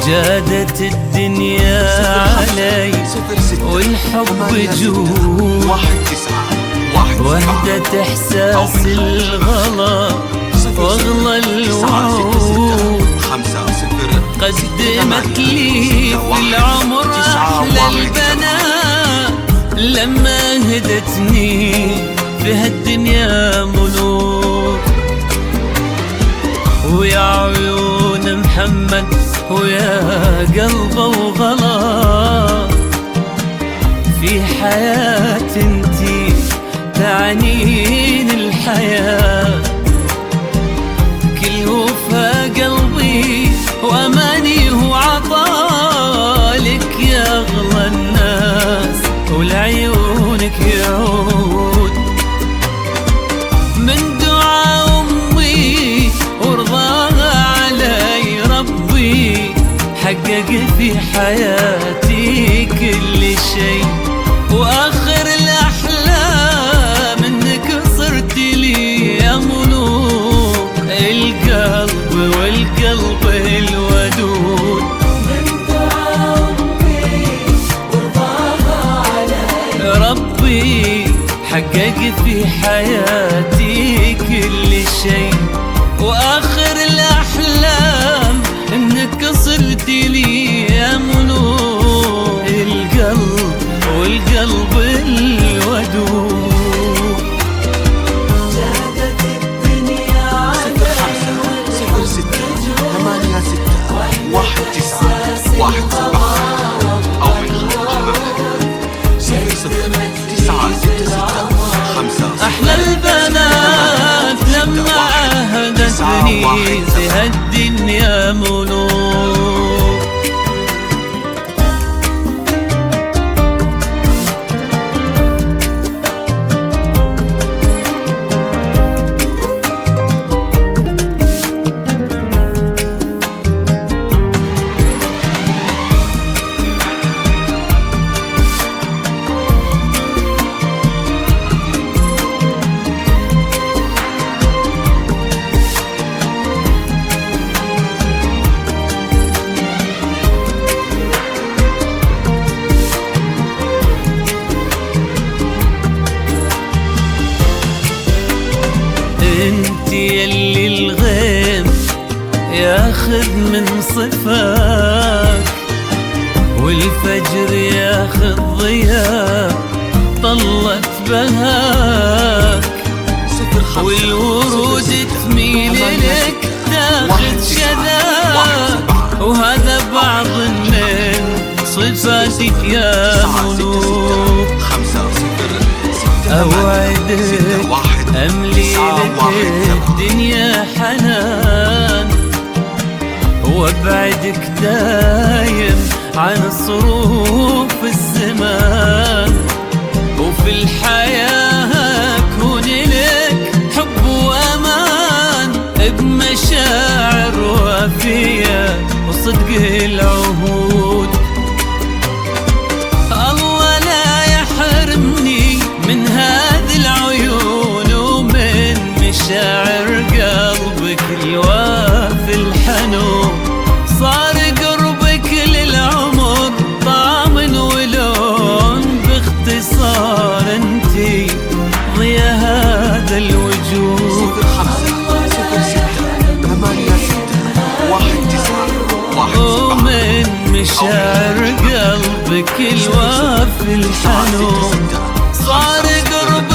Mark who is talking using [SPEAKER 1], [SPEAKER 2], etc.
[SPEAKER 1] جادت الدنيا علي والحب جود، وحدة إحساس الغلا واغلى الوعود، قدمت لي في العمر أحلى البنات لما هدتني في هالدنيا ملوك. ويا عيون محمد ويا قلبه وغلا، في حياتي انتي تعنين الحياة، كل وفا قلبي واماني وعطالك يا اغلى الناس، ولعيونك يعود من دعاء امي ورضاها علي ربي، حقق في حياتي كل شيء واخر الاحلام انك صرت لي يا ملوك القلب والقلب الودود.
[SPEAKER 2] من دعاء امي ورضاها علي
[SPEAKER 1] ربي حقق في حياتي كل شيء واخر الاحلام انك صرت لي يا ملوك القلب والقلب الودود.
[SPEAKER 2] جادت الدنيا علي
[SPEAKER 3] 5 6 8 6 1 9 1 7 أو من خارج 9 6 5
[SPEAKER 1] احلى البنات لما عهدتني في هالدنيا ملوك. انتي يلي الغيم ياخذ من صفاك، والفجر ياخذ ضياء طلت بهاك، والورود تميل لك تاخذ شذاك، وهذا بعض من صفاتك يا ملوك. أوعدك أملي لك الدنيا حنان، وابعدك دايم عن صروف الزمان، وفي الحياة كون لك حب وأمان بمشاعر وافية وصدق العهود. الله لا يحرمني من هذه العيون ومن مشاعر قلبك الوافي الحنون، صار قربك للعمر طعم ولون، باختصار انتي ضيا هذا الوجود.
[SPEAKER 3] 5 6 8 6 1 9
[SPEAKER 1] ومن مشاعر قلبك الوافي الحنون، صار قرب